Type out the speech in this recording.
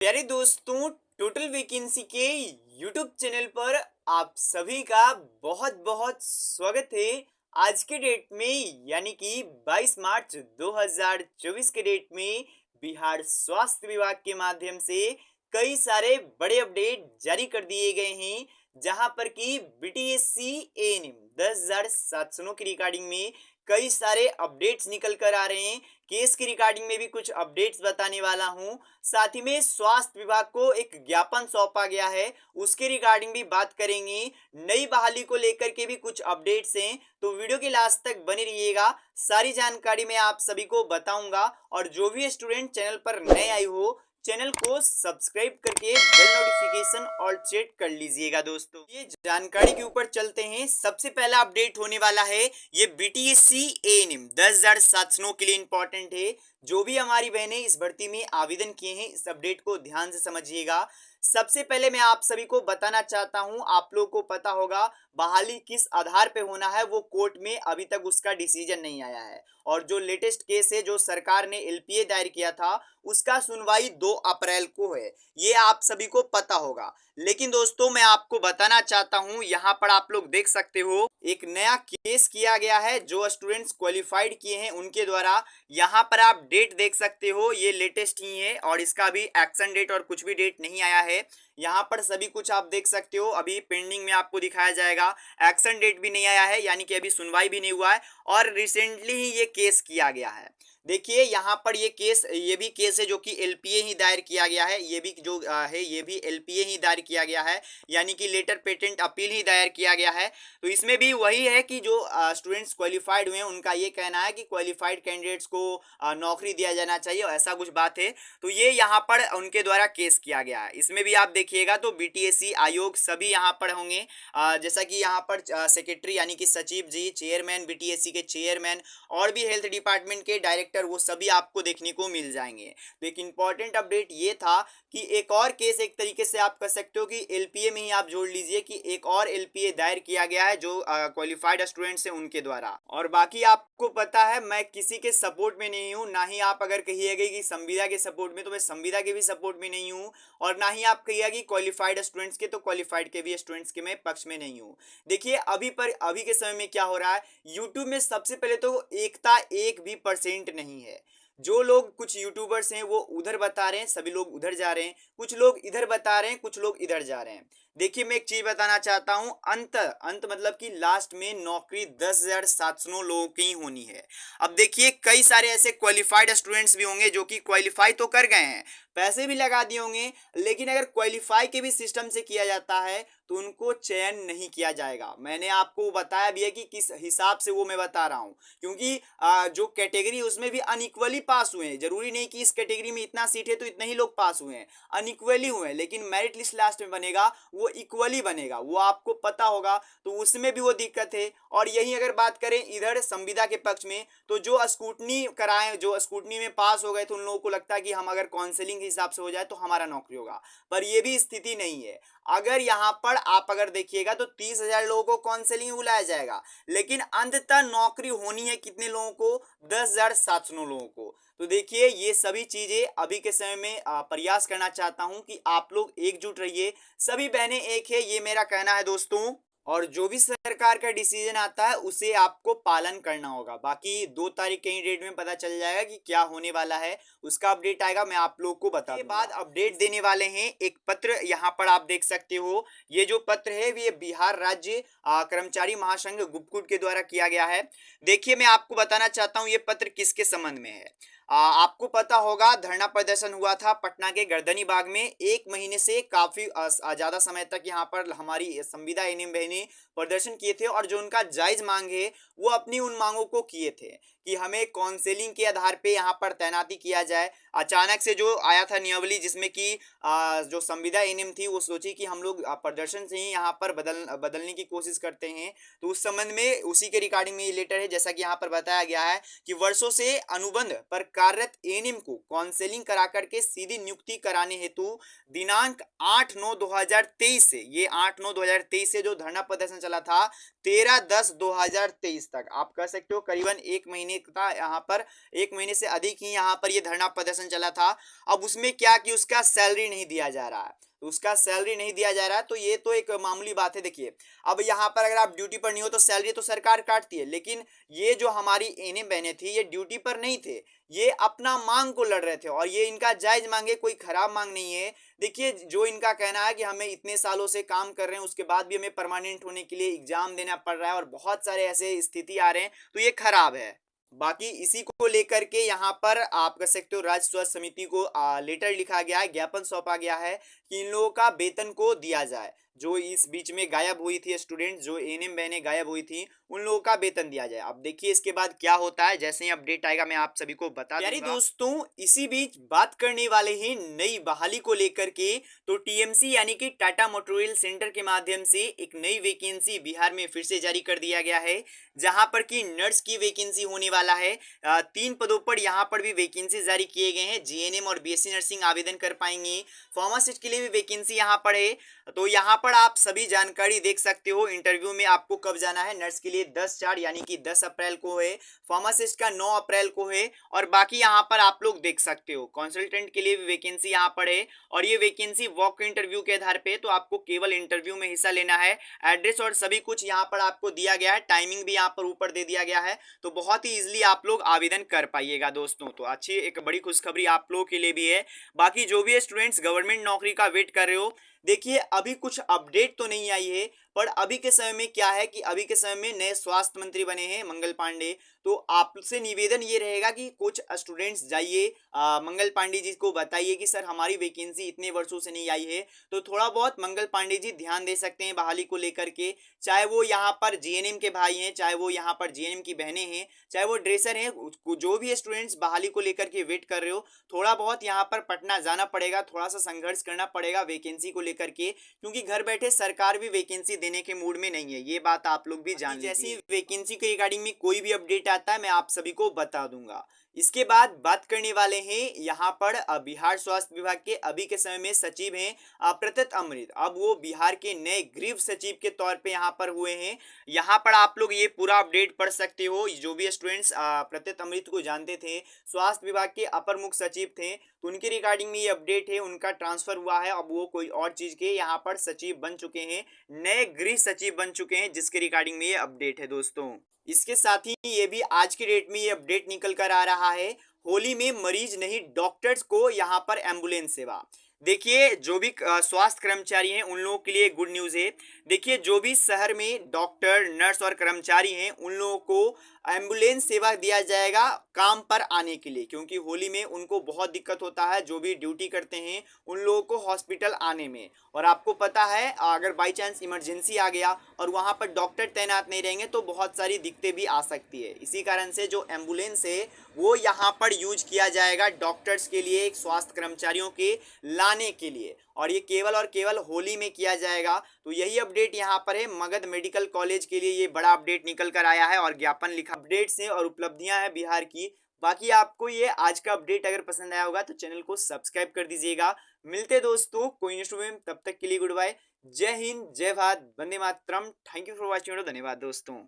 प्यारे दोस्तों, total vacancy के यूट्यूब चैनल पर आप सभी का बहुत बहुत स्वागत है। आज के डेट में यानी कि 22 मार्च 2024 के डेट में बिहार स्वास्थ्य विभाग के माध्यम से कई सारे बड़े अपडेट जारी कर दिए गए हैं, जहां पर कि बीटीएससी एएनएम 10,700 की रिगार्डिंग में कई सारे अपडेट्स निकल कर आ रहे हैं। केस की रिगार्डिंग में भी कुछ अपडेट्स बताने वाला हूं। साथ ही में स्वास्थ्य विभाग को एक ज्ञापन सौंपा गया है, उसके रिगार्डिंग भी बात करेंगे। नई बहाली को लेकर के भी कुछ अपडेट्स हैं, तो वीडियो के लास्ट तक बने रहिएगा। सारी जानकारी मैं आप सभी को बताऊंगा। और जो भी स्टूडेंट चैनल पर नए आए हो, चैनल को सब्सक्राइब करके बेल नोटिफिकेशन ऑल सेट कर लीजिएगा। दोस्तों, ये जानकारी के ऊपर चलते हैं। सबसे पहला अपडेट होने वाला है, ये बीटीएससी एएनएम 10,700 के लिए इंपॉर्टेंट है। जो भी हमारी बहनें इस भर्ती में आवेदन किए हैं, इस अपडेट को ध्यान से समझिएगा। सबसे पहले मैं आप सभी को बताना चाहता हूं, आप लोगों को पता होगा बहाली किस आधार पे होना है, वो कोर्ट में अभी तक उसका डिसीजन नहीं आया है। और जो लेटेस्ट केस है, जो सरकार ने एलपीए दायर किया था, उसका सुनवाई 2 अप्रैल को है, ये आप सभी को पता होगा। लेकिन दोस्तों, मैं आपको बताना चाहता हूं, यहां पर आप लोग देख सकते हो एक नया केस किया गया है, जो स्टूडेंट्स क्वालिफाइड किए हैं उनके द्वारा। यहां पर आप डेट देख सकते हो, ये लेटेस्ट ही है और इसका भी एक्शन डेट और कुछ भी डेट नहीं आया है। यहाँ पर सभी कुछ आप देख सकते हो, अभी पेंडिंग में आपको दिखाया जाएगा। एक्शन डेट भी नहीं आया है, यानी कि अभी सुनवाई भी नहीं हुआ है और रिसेंटली ही ये केस किया गया है। देखिए यहाँ पर ये भी केस है जो कि एलपीए ही दायर किया गया है। ये भी जो है, ये भी एलपीए ही दायर किया गया है, यानी कि लेटर पेटेंट अपील ही दायर किया गया है। तो इसमें भी वही है कि जो स्टूडेंट्स क्वालिफाइड हुए हैं, उनका ये कहना है कि क्वालिफाइड कैंडिडेट्स को नौकरी दिया जाना चाहिए, ऐसा कुछ बात है। तो ये यहाँ पर उनके द्वारा केस किया गया है। इसमें भी आप देखिएगा तो बीटीएससी आयोग सभी यहाँ पर होंगे। जैसा कि यहाँ पर सेक्रेटरी यानी कि सचिव जी, चेयरमैन बीटीएससी के चेयरमैन, और भी हेल्थ डिपार्टमेंट के डायरेक्टर, वो सभी आपको देखने को मिल जाएंगे। तो एक इंपॉर्टेंट अपडेट ये था कि एक और केस, एक तरीके से आप कह सकते हो कि एलपीए में ही आप जोड़ लीजिए कि एक और एलपीए दायर किया गया है जो क्वालिफाइड स्टूडेंट्स हैं उनके द्वारा। और बाकी आपको पता है, मैं किसी के सपोर्ट में नहीं हूं, ना ही आप अगर कहिएगा कि संविदा के सपोर्ट में, तो मैं संविदा के भी सपोर्ट में नहीं हूं। और ना ही आप कहिएगा कि क्वालिफाइड स्टूडेंट्स के, तो क्वालिफाइड के भी स्टूडेंट्स के मैं पक्ष में नहीं हूं। देखिए अभी के समय में क्या हो रहा है, यूट्यूब में सबसे पहले तो एकता 1% भी नहीं है। जो लोग, कुछ यूट्यूबर्स हैं वो उधर बता रहे हैं, सभी लोग उधर जा रहे हैं, कुछ लोग इधर बता रहे हैं, कुछ लोग इधर जा रहे हैं। देखिए मैं एक चीज बताना चाहता हूं, अंत अंत मतलब कि लास्ट में नौकरी 10,700 लोगों की ही होनी है। अब देखिए कई सारे ऐसे क्वालिफाइड स्टूडेंट्स भी होंगे जो कि क्वालिफाई तो कर गए हैं, पैसे भी लगा दिए होंगे, लेकिन अगर क्वालिफाई के भी सिस्टम से किया जाता है तो उनको चयन नहीं किया जाएगा। मैंने आपको बताया भी है कि किस हिसाब से वो मैं बता रहा हूं, क्योंकि जो कैटेगरी उसमें भी अनइक्वली पास हुए हैं। जरूरी नहीं कि इस कैटेगरी में इतना सीट है तो इतने ही लोग पास हुए हैं, अनइक्वली हुए हैं। लेकिन मेरिट लिस्ट लास्ट में बनेगा, वो इक्वली बनेगा, वो आपको पता होगा। तो उसमें भी वो दिक्कत है। और यही अगर बात करें इधर संविदा के पक्ष में, तो जो स्कूटनी कराए, जो स्कूटनी में पास हो गए थे, उन लोगों को लगता है कि हम अगर काउंसलिंग के हिसाब से हो जाए तो हमारा नौकरी होगा, पर ये भी स्थिति नहीं है। अगर यहां पर आप अगर देखिएगा तो 30,000 लोगों को काउंसलिंग बुलाया जाएगा, लेकिन अंततः नौकरी होनी है कितने लोगों को, 10,700 लोगों को। तो देखिए ये सभी चीजें अभी के समय में प्रयास करना चाहता हूं कि आप लोग एकजुट रहिए, सभी बहनें एक है, ये मेरा कहना है दोस्तों। और जो भी सरकार का डिसीजन आता है उसे आपको पालन करना होगा। बाकी 2 तारीख के ही डेट में पता चल जाएगा कि क्या होने वाला है, उसका अपडेट आएगा, मैं आप लोग को बता दूंगा। बाद अपडेट देने वाले हैं एक पत्र, यहाँ पर आप देख सकते हो। ये जो पत्र है ये बिहार राज्य कर्मचारी महासंघ गुपकुट के द्वारा किया गया है। देखिए मैं आपको बताना चाहता हूँ ये पत्र किसके संबंध में है। आपको पता होगा धरना प्रदर्शन हुआ था पटना के गर्दनी बाग में, 1 महीने से काफी ज्यादा समय तक यहाँ पर हमारी संविदा एनएम बहनें प्रदर्शन किए थे, और जो उनका जायज मांग है वो अपनी उन मांगों को किए थे कि हमें काउंसलिंग के आधार पे यहाँ पर तैनाती किया जाए। अचानक से जो आया था नियमावली, जिसमें कि जो संविदा एनएम थी वो सोची कि हम लोग प्रदर्शन से ही यहाँ पर बदलने की कोशिश करते हैं। तो उस संबंध में उसी के रिगार्डिंग में ये लेटर है, जैसा कि यहाँ पर बताया गया है कि वर्षों से अनुबंध पर कार्यरत एएनएम को काउंसलिंग करा करके सीधी नियुक्ति कराने हेतु दिनांक 8/9/2023 से, ये 8/9/2023 से जो धरना प्रदर्शन चला था, 13/10/2023 तक। आप कह सकते हो करीबन 1 महीने का यहाँ पर, 1 महीने से अधिक ही यहाँ पर ये धरना प्रदर्शन चला था। अब उसमें क्या कि उसका सैलरी नहीं दिया जा रहा है, तो उसका सैलरी नहीं दिया जा रहा है, तो ये तो एक मामूली बात है। देखिए, अब यहाँ पर अगर आप ड्यूटी पर नहीं हो तो सैलरी तो सरकार काटती है, लेकिन ये जो हमारी एनएम बहनें थी ये ड्यूटी पर नहीं थे, ये अपना मांग को लड़ रहे थे और ये इनका जायज मांग है, कोई खराब मांग नहीं है। देखिए, जो इनका कहना है कि हमें इतने सालों से काम कर रहे हैं, उसके बाद भी हमें परमानेंट होने के लिए एग्जाम देना पड़ रहा है और बहुत सारे ऐसे स्थिति आ रहे हैं, तो ये खराब है। बाकी इसी को लेकर के यहाँ पर आप कह सकते हो राज्य स्वास्थ्य समिति को लेटर लिखा गया है, ज्ञापन सौंपा गया है कि इन लोगों का वेतन को दिया जाए। जो इस बीच में गायब हुई थी स्टूडेंट, जो एएनएम बहनें गायब हुई थी, उन लोगों का वेतन दिया जाए। अब देखिए इसके बाद क्या होता है, जैसे ही अपडेट आएगा मैं आप सभी को बता दूंगा। प्यारे दोस्तों, इसी बीच बात करने वाले हैं नई बहाली को लेकर के। तो टीएमसी यानी कि टाटा मोटोरियल सेंटर के माध्यम से एक नई वैकेंसी बिहार में फिर से जारी कर दिया गया है, जहां पर कि नर्स की वैकेंसी होने वाला है। 3 पदों पर यहाँ पर भी वैकेंसी जारी किए गए हैं। जीएनएम और बीएससी नर्सिंग आवेदन कर पाएंगे। फार्मासिस्ट के लिए भी वैकेंसी यहाँ पर है। तो यहाँ पर आप सभी जानकारी देख सकते हो। इंटरव्यू में आपको कब जाना है, नर्स के लिए 10/4 यानी कि 10 अप्रैल को है, फार्मासिस्ट का 9 अप्रैल को है, और बाकी यहाँ पर आप लोग देख सकते हो कंसल्टेंट के लिए भी वैकेंसी यहाँ पर है। और ये वैकेंसी वॉक इंटरव्यू के आधार पे, तो आपको केवल इंटरव्यू में हिस्सा लेना है। एड्रेस और सभी कुछ यहाँ पर आपको दिया गया है, टाइमिंग भी यहाँ पर ऊपर दे दिया गया है, तो बहुत ही इजिली आप लोग आवेदन कर पाइएगा दोस्तों। तो अच्छी एक बड़ी खुशखबरी आप लोगों के लिए भी है। बाकी जो भी स्टूडेंट्स गवर्नमेंट नौकरी का वेट कर रहे हो, देखिए अभी कुछ अपडेट तो नहीं आई है, पर अभी के समय में क्या है कि अभी के समय में नए स्वास्थ्य मंत्री बने हैं मंगल पांडे। तो आपसे निवेदन ये रहेगा कि कुछ स्टूडेंट्स जाइए मंगल पांडे जी को बताइए कि सर हमारी वैकेंसी इतने वर्षों से नहीं आई है। तो थोड़ा बहुत मंगल पांडे जी ध्यान दे सकते हैं बहाली को लेकर के, चाहे वो यहाँ पर जीएनएम के भाई हैं, चाहे वो यहाँ पर जीएनएम की बहनें हैं, चाहे वो ड्रेसर हैं, जो भी स्टूडेंट्स बहाली को लेकर के वेट कर रहे हो, थोड़ा बहुत यहाँ पर पटना जाना पड़ेगा, थोड़ा सा संघर्ष करना पड़ेगा वैकेंसी को लेकर के, क्योंकि घर बैठे सरकार भी वैकेंसी देने के मूड में नहीं है। ये बात आप लोग भी जान लीजिए। जैसी वैकेंसी के रिगार्डिंग में कोई भी अपडेट आता है मैं आप सभी को बता दूंगा। इसके बाद बात करने वाले हैं यहाँ पर बिहार स्वास्थ्य विभाग के अभी के समय में सचिव हैं प्रत्यत अमृत। अब वो बिहार के नए गृह सचिव के तौर पे यहाँ पर हुए हैं। यहाँ पर आप लोग ये पूरा अपडेट पढ़ सकते हो। जो भी स्टूडेंट्स प्रत्यत अमृत को जानते थे, स्वास्थ्य विभाग के अपर मुख्य सचिव थे, तो उनके रिगार्डिंग में ये अपडेट है, उनका ट्रांसफर हुआ है, अब वो कोई और चीज के यहाँ पर सचिव बन चुके हैं, नए गृह सचिव बन चुके हैं, जिसके रिगार्डिंग में ये अपडेट है दोस्तों। इसके साथ ही ये भी आज की डेट में ये अपडेट निकल कर आ रहा है, होली में मरीज नहीं डॉक्टर्स को यहाँ पर एम्बुलेंस सेवा। देखिए, जो भी स्वास्थ्य कर्मचारी हैं उन लोगों के लिए गुड न्यूज़ है। देखिए, जो भी शहर में डॉक्टर, नर्स और कर्मचारी हैं उन लोगों को एम्बुलेंस सेवा दिया जाएगा काम पर आने के लिए, क्योंकि होली में उनको बहुत दिक्कत होता है, जो भी ड्यूटी करते हैं उन लोगों को हॉस्पिटल आने में। और आपको पता है अगर बाई चांस इमरजेंसी आ गया और वहाँ पर डॉक्टर तैनात नहीं रहेंगे तो बहुत सारी दिक्कतें भी आ सकती है। इसी कारण से जो एम्बुलेंस है वो यहाँ पर यूज किया जाएगा डॉक्टर्स के लिए, स्वास्थ्य कर्मचारियों के लाने के लिए, और ये केवल और केवल होली में किया जाएगा। तो यही अपडेट यहाँ पर है। मगध मेडिकल कॉलेज के लिए ये बड़ा अपडेट निकल कर आया है और ज्ञापन लिखा। अपडेट्स हैं और उपलब्धियां हैं बिहार की। बाकी आपको ये आज का अपडेट अगर पसंद आया होगा तो चैनल को सब्सक्राइब कर दीजिएगा। मिलते दोस्तों कोई नेक्स्ट वीडियो में, तब तक के लिए गुड बाय। जय हिंद, जय भारत, वंदे मातरम। Thank you for watching. धन्यवाद दोस्तों।